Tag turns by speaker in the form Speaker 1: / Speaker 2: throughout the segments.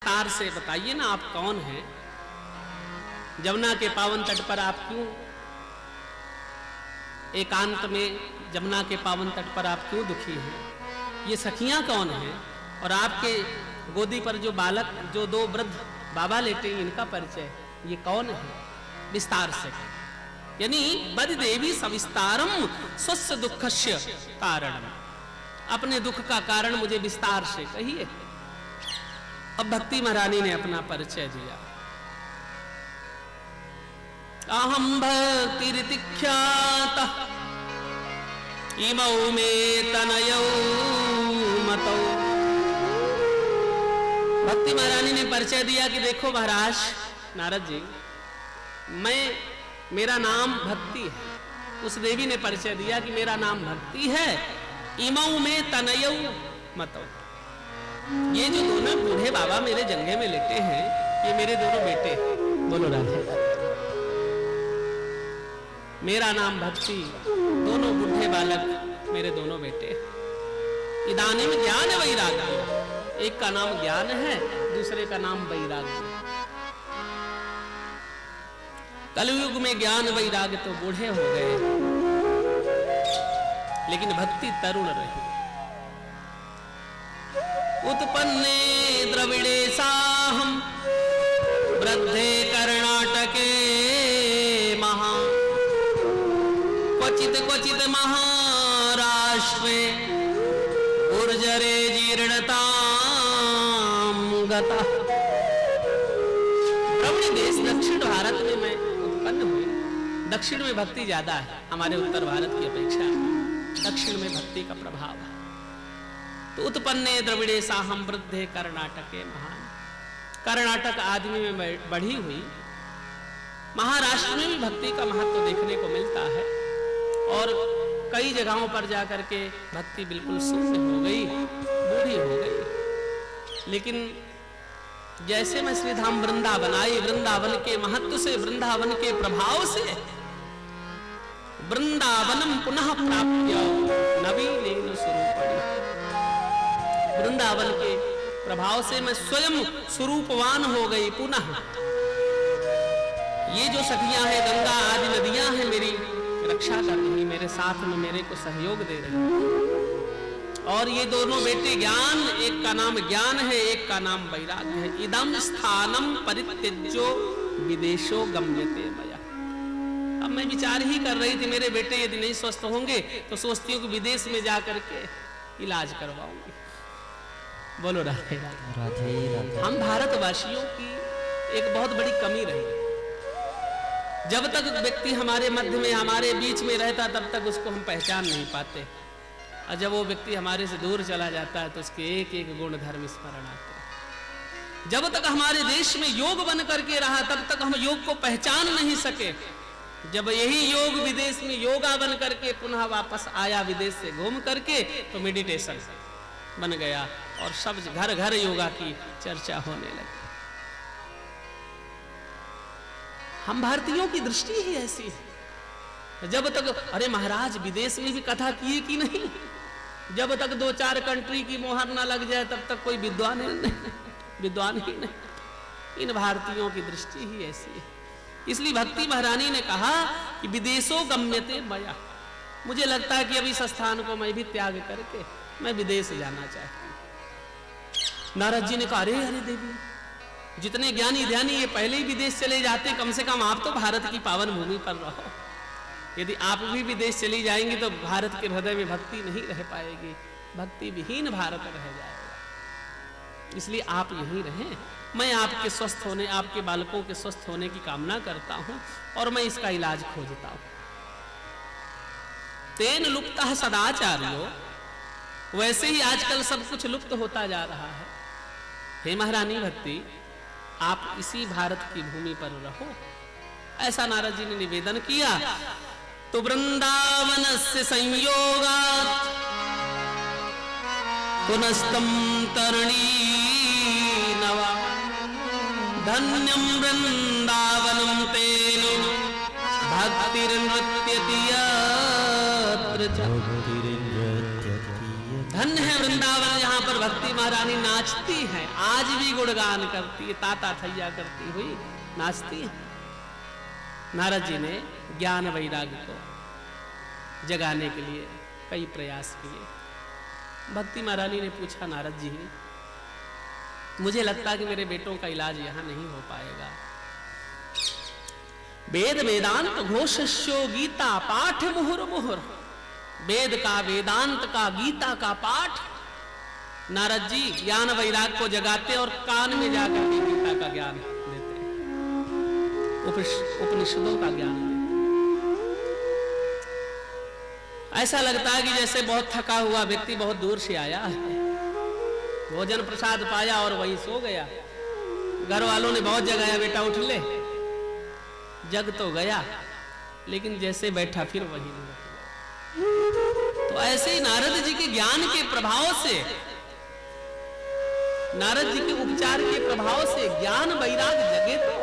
Speaker 1: विस्तार से बताइए ना, आप कौन हैं? जमुना के पावन तट पर आप क्यों एकांत में, जमुना के पावन तट पर आप क्यों दुखी हैं? ये सखियां कौन हैं? और आपके गोदी पर जो बालक, जो दो वृद्ध बाबा लेटे, इनका परिचय ये कौन है? विस्तार से, यानी बद देवी सविस्तारम स्वस्य दुखस्य कारणम, अपने दुख का कारण मुझे विस्तार से कहिए। अब भक्ति महारानी ने अपना परिचय दिया। अहम भक्तिरितिख्यातः इमौ मे तनयौ मतौ। भक्ति महारानी ने परिचय दिया कि देखो महाराज नारद जी, मेरा नाम भक्ति है। उस देवी ने परिचय दिया कि मेरा नाम भक्ति है। इमौ में तनयौ मतौ, ये जो दोनों बूढ़े बाबा मेरे जंघे में लेटे हैं, ये मेरे दोनों बेटे। बोलो राधे। मेरा नाम भक्ति, दोनों बूढ़े बालक मेरे दोनों बेटे। इदानीम ज्ञान वैराग्य, एक का नाम ज्ञान है, दूसरे का नाम वैराग्य। कलयुग में ज्ञान वैराग्य तो बूढ़े हो गए, लेकिन भक्ति तरुण रही। उत्पन्ने द्रविड़े साहम वृद्धे कर्णाटके महा, क्वचित क्वचित महाराष्ट्रे गुर्जरे जीर्णतां गता। द्रविड़ देश दक्षिण भारत में मैं उत्पन्न हुई। दक्षिण में भक्ति ज्यादा है हमारे उत्तर भारत की अपेक्षा, दक्षिण में भक्ति का प्रभाव है। तो उत्पन्ने द्रविड़े साहम वृद्धे कर्णाटके महान, कर्नाटक आदमी में बढ़ी हुई। महाराष्ट्र में भी भक्ति का महत्व देखने को मिलता है, और कई जगहों पर जाकर के भक्ति बिल्कुल शून्य हो गई, बूढ़ी हो गई। लेकिन जैसे मैं श्रीधाम वृंदावन आई, वृंदावन के महत्व से, वृंदावन के प्रभाव से वृंदावनम पुनः प्राप्य नवीनेन स्वरूपणि, वृंदावन के प्रभाव से मैं स्वयं स्वरूपवान हो गई पुनः। ये जो सखियां हैं, गंगा आदि नदियां हैं, मेरी रक्षा कर रही, मेरे साथ में मेरे को सहयोग दे रही। और ये दोनों बेटे ज्ञान, एक का नाम ज्ञान है, एक का नाम वैराग्य है। इदम स्थानम परित्यज्यो विदेशो गम्यते मया। अब मैं विचार ही कर रही थी, मेरे बेटे यदि नहीं स्वस्थ होंगे तो सोचती हूँ कि विदेश में जाकर के इलाज करवाऊंगी। बोलो राधे राधे राधे। हम भारतवासियों की एक बहुत बड़ी कमी रही, जब तक व्यक्ति हमारे मध्य में, हमारे बीच में रहता, तब तक उसको हम पहचान नहीं पाते। और जब वो व्यक्ति हमारे से दूर चला जाता है तो उसके एक एक गुण धर्म स्मरण आते हैं। जब तक हमारे देश में योग बन करके रहा, तब तक हम योग को पहचान नहीं सके। जब यही योग विदेश में योगा बन करके पुनः वापस आया विदेश से घूम करके, तो मेडिटेशन बन गया और सब घर घर योगा की चर्चा होने लगी। हम भारतीयों की दृष्टि ही ऐसी है। जब तक, अरे महाराज विदेश में भी कथा किए कि नहीं, जब तक 2-4 कंट्री की मोहर ना लग जाए तब तक कोई विद्वान नहीं, विद्वान ही नहीं। इन भारतीयों की दृष्टि ही ऐसी है। इसलिए भक्ति महारानी ने कहा कि विदेशों गम्यते मया। मुझे लगता है कि अभी इस स्थान को मैं भी त्याग करके मैं विदेश जाना चाहती हूं। नारद जी ने कहा, अरे अरे देवी, जितने ज्ञानी ध्यानी ये पहले ही विदेश चले जाते, कम से कम आप तो भारत की पावन भूमि पर रहो। यदि आप भी विदेश चली जाएंगी तो भारत के हृदय में भक्ति नहीं रह पाएगी, भक्ति विहीन भारत रह जाएगा। इसलिए आप यहीं रहें। मैं आपके स्वस्थ होने, आपके बालकों के स्वस्थ होने की कामना करता हूं, और मैं इसका इलाज खोजता हूं। तेन लुप्तः सदाचार्यो, वैसे ही आजकल सब कुछ लुप्त होता जा रहा है। हे महारानी भक्ति, आप इसी भारत की भूमि पर रहो, ऐसा नारद जी ने निवेदन किया। तो वृंदावनस्य संयोगात् पुनस्तम तरणी नवा, धन्यं वृंदावनं तेन भक्तिर्नृत्यति यत्र च। धन्य है वृंदावन, जहां पर भक्ति महारानी नाचती है, आज भी गुणगान करती है, ताता थैया करती हुई नाचती है। नारद जी ने ज्ञान वैराग्य को जगाने के लिए कई प्रयास किए। भक्ति महारानी ने पूछा, नारद जी मुझे लगता है कि मेरे बेटों का इलाज यहां नहीं हो पाएगा। वेद वेदांत घोषस्यो गीता पाठ मुहुर मुहुर, वेद का, वेदांत का, गीता का पाठ। नारद जी ज्ञान वैराग को जगाते और कान में जाकर के गीता का ज्ञान देते, उपनिषदों का ज्ञान देते। ऐसा लगता है कि जैसे बहुत थका हुआ व्यक्ति बहुत दूर से आया है, भोजन प्रसाद पाया और वहीं सो गया। घर वालों ने बहुत जगाया, बेटा उठ ले। जग तो गया, लेकिन जैसे बैठा फिर वहीं तो ऐसे ही नारद जी के ज्ञान के प्रभाव से, नारद जी के उपचार के प्रभाव से ज्ञान वैराग जगे तो,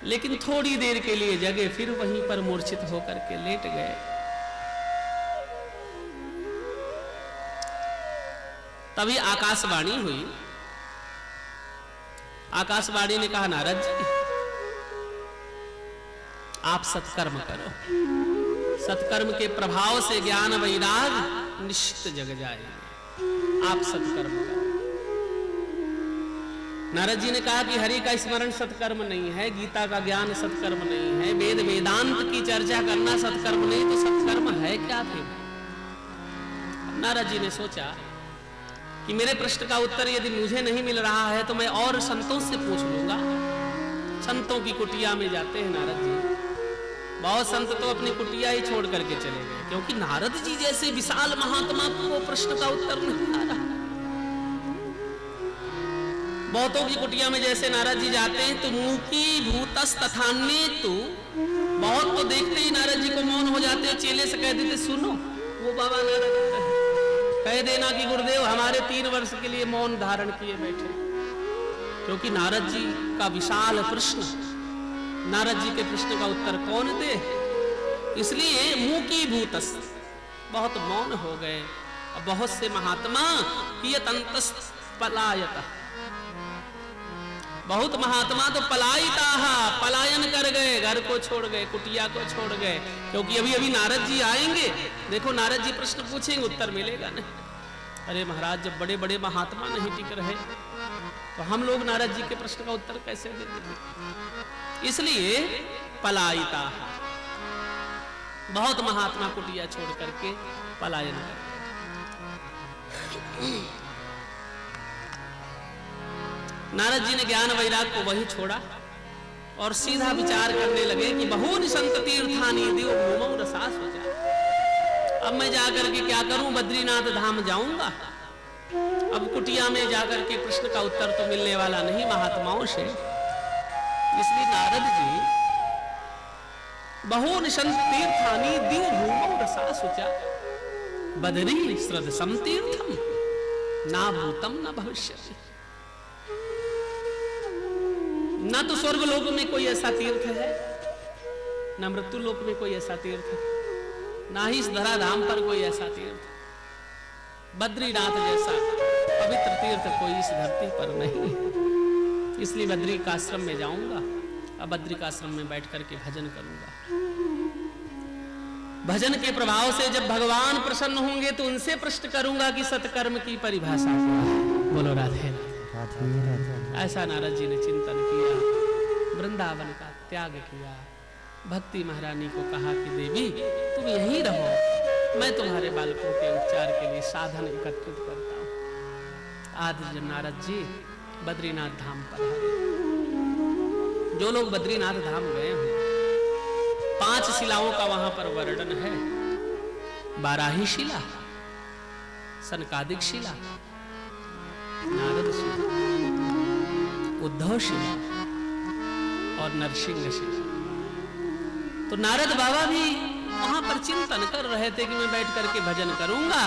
Speaker 1: लेकिन थोड़ी देर के लिए जगे, फिर वहीं पर मूर्छित होकर के लेट गए। तभी आकाशवाणी हुई। आकाशवाणी ने कहा, नारद जी आप सत्कर्म करो, सत्कर्म के प्रभाव से ज्ञान वैराग निश्चित जग जाएंगे, आप सत्कर्म करो। नारद जी ने कहा कि हरि का स्मरण सत्कर्म नहीं है, गीता का ज्ञान सत्कर्म नहीं है, वेद वेदांत की चर्चा करना सत्कर्म नहीं, तो सत्कर्म है क्या फिर? नारद जी ने सोचा कि मेरे प्रश्न का उत्तर यदि मुझे नहीं मिल रहा है तो मैं और संतों से पूछ लूंगा। संतों की कुटिया में जाते हैं नारद जी। बहुत संत तो अपनी कुटिया ही छोड़ करके चले गए, क्योंकि नारद जी जैसे विशाल महात्मा को प्रश्न का उत्तर नहीं आ रहा। बहुतों की कुटिया में जैसे नारद जी जाते हैं तो मुकी भूतस तथान्य तू, बहुत तो देखते ही नारद जी को मौन हो जाते हैं। चेले से कह देते, सुनो वो बाबा नारद कह देना कि गुरुदेव हमारे 3 वर्ष के लिए मौन धारण किए बैठे, क्योंकि नारद जी का विशाल प्रश्न, नारद जी के प्रश्न का उत्तर कौन दे, इसलिए मुंह की भूतस बहुत मौन हो गए। और बहुत से महात्मा कियतंतस पलायत, बहुत महात्मा तो पलायिता, पलायन कर गए, घर को छोड़ गए, कुटिया को छोड़ गए, क्योंकि अभी अभी नारद जी आएंगे, देखो नारद जी प्रश्न पूछेंगे, उत्तर मिलेगा नहीं। अरे महाराज जब बड़े बड़े महात्मा नहीं टिक रहे तो हम लोग नारद जी के प्रश्न का उत्तर कैसे दे देंगे? इसलिए पलायिता, बहुत महात्मा कुटिया छोड़ करके पलायन कर। नारद जी ने ज्ञान वैराग को वही छोड़ा और सीधा विचार करने लगे कि बहुनि संत तीर्थानि दिव भूमौ रसा सोचा, अब मैं जाकर के क्या करूं, बद्रीनाथ धाम जाऊंगा। अब कुटिया में जाकर के प्रश्न का उत्तर तो मिलने वाला नहीं महात्माओं से, इसलिए नारद जी बहुनि संत तीर्थानि दिव भूमौ रसा सोचा, बदरी श्रद्धसम तीर्थम ना भूतम न भविष्यति। ना तो स्वर्ग लोक में कोई ऐसा तीर्थ है, ना मृत्यु लोक में कोई ऐसा तीर्थ है, ना ही इस धराधाम पर कोई ऐसा तीर्थ, बद्रीनाथ जैसा पवित्र तीर्थ कोई इस धरती पर नहीं है। इसलिए बद्री का आश्रम में जाऊंगा, अब बद्री का आश्रम में बैठ करके भजन करूंगा। भजन के प्रभाव से जब भगवान प्रसन्न होंगे तो उनसे प्रश्न करूंगा कि सत्कर्म की परिभाषा क्या है। बोलो राधे राधे। ऐसा नारद जी ने चिंतन किया, वृंदावन का त्याग किया। भक्ति महारानी को कहा कि देवी तुम यहीं रहो, मैं तुम्हारे बालकों के उपचार के लिए साधन एकत्रित करता हूं। आज जब नारद जी बद्रीनाथ धाम पर आए, जो लोग बद्रीनाथ धाम गए हैं, 5 शिलाओं का वहां पर वर्णन है। बाराही शिला, सनकादिक शिला, नारद शिला, उद्धव शिला और नरसिंह शिला। तो नारद बाबा भी वहां पर चिंतन कर रहे थे कि मैं बैठ करके भजन करूंगा।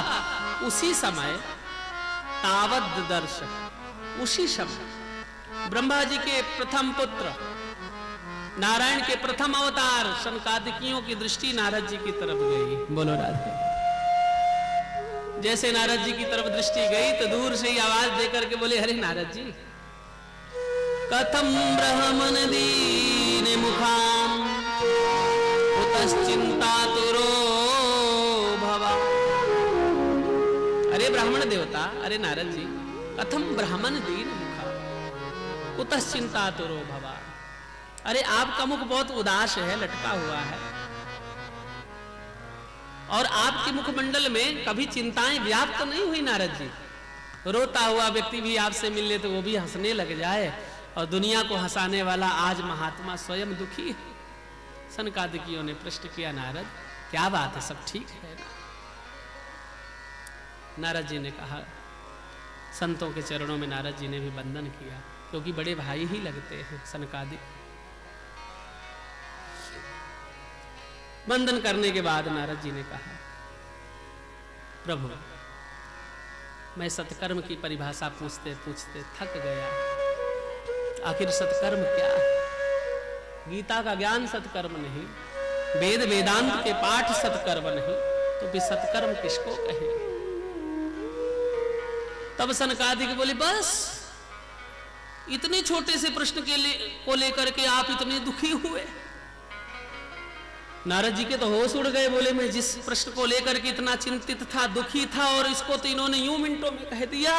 Speaker 1: उसी समय तावद दर्श, उसी समय ब्रह्मा जी के प्रथम पुत्र, नारायण के प्रथम अवतार सनकादिकियों की दृष्टि नारद जी की तरफ गई। बोलो राधे। जैसे नारद जी की तरफ दृष्टि गई तो दूर से ही आवाज देकर के बोले, अरे नारद जी, कथम ब्रह्मन दीन मुखाम उतश्चिंतातुरो भवा। अरे ब्राह्मण देवता, अरे नारद जी, कथम ब्राह्मण दीन मुखा उतश्चिंतातुरो भवा। अरे आपका मुख बहुत उदास है, लटका हुआ है, और आपके मुखमंडल में कभी चिंताएं व्याप्त तो नहीं हुई नारद जी। रोता हुआ व्यक्ति भी आपसे मिल ले तो वो भी हंसने लग जाए, और दुनिया को हंसाने वाला आज महात्मा स्वयं दुखी है। सनकादिकों ने प्रश्न किया, नारद क्या बात है, सब ठीक है ना? नारद जी ने कहा, संतों के चरणों में नारद जी ने भी वंदन किया, क्योंकि बड़े भाई ही लगते हैं सनकादिक। वंदन करने के बाद नारद जी ने कहा, प्रभु मैं सत्कर्म की परिभाषा पूछते पूछते थक गया। आखिर सत्कर्म क्या है? गीता का ज्ञान सत्कर्म नहीं, वेद वेदांत के पाठ सत्कर्म नहीं, तो फिर सत्कर्म किसको कहे? तब सनकादिक बोले, बस इतने छोटे से प्रश्न को लेकर के आप इतने दुखी हुए? नारद जी के तो होश उड़ गए। बोले, मैं जिस प्रश्न को लेकर के इतना चिंतित था, दुखी था, और इसको तो इन्होंने यूं मिनटों में कह दिया।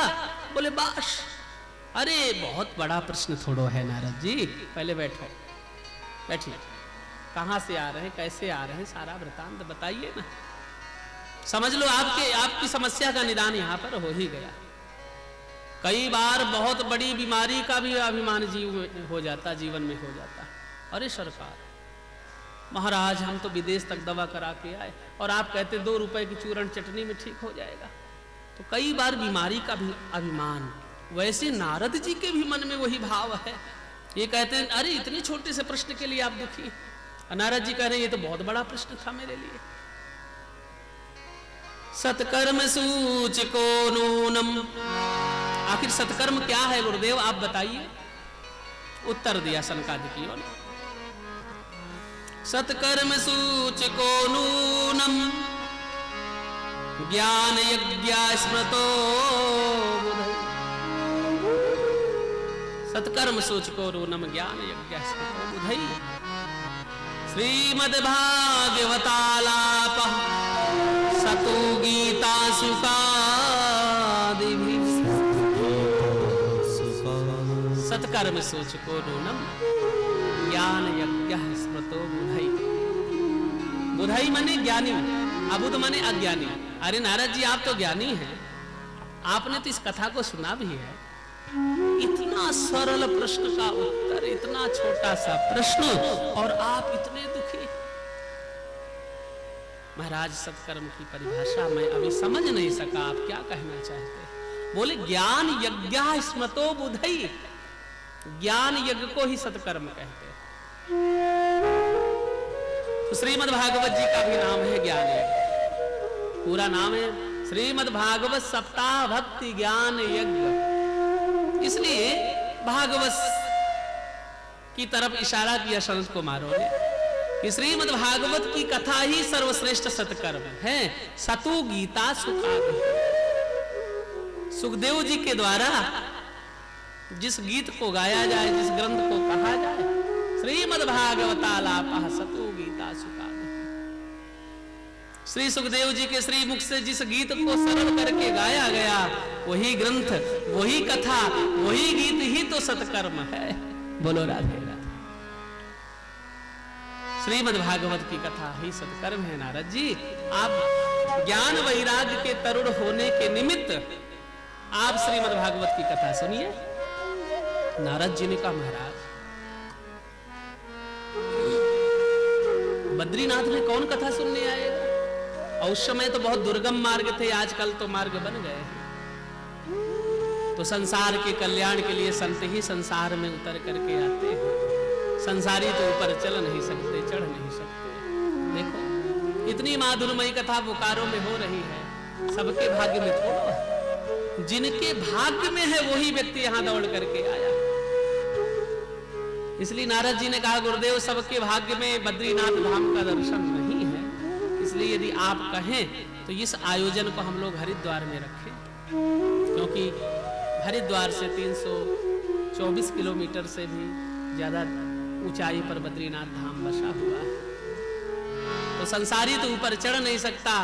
Speaker 1: बोले, बाश, अरे बहुत बड़ा प्रश्न थोड़ो है नारद जी, पहले बैठो, बैठिए। कहां से आ रहे हैं, कैसे आ रहे हैं, सारा वृतांत बताइए ना। समझ लो आपकी समस्या का निदान यहां पर हो ही गया। कई बार बहुत बड़ी बीमारी का भी अभिमान जीवन में हो जाता। अरे सरकार, महाराज हम तो विदेश तक दवा करा के आए, और आप कहते 2 रुपए की चूरण चटनी में ठीक हो जाएगा। तो कई बार बीमारी का भी अभिमान। वैसे नारद जी के भी मन में वही भाव है। ये कहते हैं, अरे इतने छोटे से प्रश्न के लिए आप दुखी। नारद जी कह रहे हैं, ये तो बहुत बड़ा प्रश्न था मेरे लिए। सत्कर्म सूचको नूनम। आखिर सत्कर्म क्या है गुरुदेव, आप बताइए। उत्तर दिया सनकादिकों ने, सत्कर्म सूचको नूनम ज्ञान यज्ञ स्मृतो बुधै। सत्कर्म सूचको नूनम ज्ञान यज्ञ स्मृतो बुधै। श्रीमद् भागवतालाप सतो गीता सुकादिभिः। सत्कर्म सूचको नूनम ज्ञान यज्ञ स्मृतो बुधई। बुधई माने ज्ञानी, अबुध माने अज्ञानी। अरे नारद जी, आप तो ज्ञानी हैं, आपने तो इस कथा को सुना भी है। इतना सरल प्रश्न का उत्तर, इतना छोटा सा प्रश्न, और आप इतने दुखी। महाराज, सत्कर्म की परिभाषा मैं अभी समझ नहीं सका, आप क्या कहना चाहते हैं? बोले, ज्ञान यज्ञ स्मृतो बुधई। ज्ञान यज्ञ को ही सत्कर्म कहते हैं। तो श्रीमद् भागवत जी का भी नाम है ज्ञान यज्ञ। पूरा नाम है श्रीमद् भागवत सप्ताह भक्ति ज्ञान यज्ञ। इसलिए भागवत की तरफ इशारा किया संत कुमारों ने कि श्रीमद् भागवत की कथा ही सर्वश्रेष्ठ सत्कर्म है। सतु गीता सुकादि। सुखदेव जी के द्वारा जिस गीत को गाया जाए, जिस ग्रंथ को कहा जाए, श्रीमद् भागवतालापः सतो गीता सुकादि। श्री सुखदेव जी के श्री मुख से जिस गीत को सरल करके गाया गया, वही ग्रंथ, वही कथा, वही गीत ही तो सत्कर्म है। बोलो राधे राधे। श्रीमद् भागवत की कथा ही सत्कर्म है। नारद जी, आप ज्ञान वैराग्य के तरुण होने के निमित्त आप श्रीमद् भागवत की कथा सुनिए। नारद जी ने कहा, महाराज बद्रीनाथ में कौन कथा सुनने आएगा? और उस समय तो बहुत दुर्गम मार्ग थे, आजकल तो मार्ग बन गए हैं। तो संसार के कल्याण के लिए संत ही संसार में उतर करके आते हैं। संसारी तो ऊपर चल नहीं सकते, चढ़ नहीं सकते। देखो, इतनी माधुर्यमयी कथा बोकारो में हो रही है, सबके भाग्य में थोड़ा है। जिनके भाग्य में है वही व्यक्ति यहां दौड़ करके आया। इसलिए नारद जी ने कहा, गुरुदेव, सबके भाग्य में बद्रीनाथ धाम का दर्शन नहीं है। इसलिए यदि आप कहें तो इस आयोजन को हम लोग हरिद्वार में रखें, क्योंकि हरिद्वार से 324 किलोमीटर से भी ज़्यादा ऊंचाई पर बद्रीनाथ धाम बसा हुआ है। तो संसारी तो ऊपर चढ़ नहीं सकता,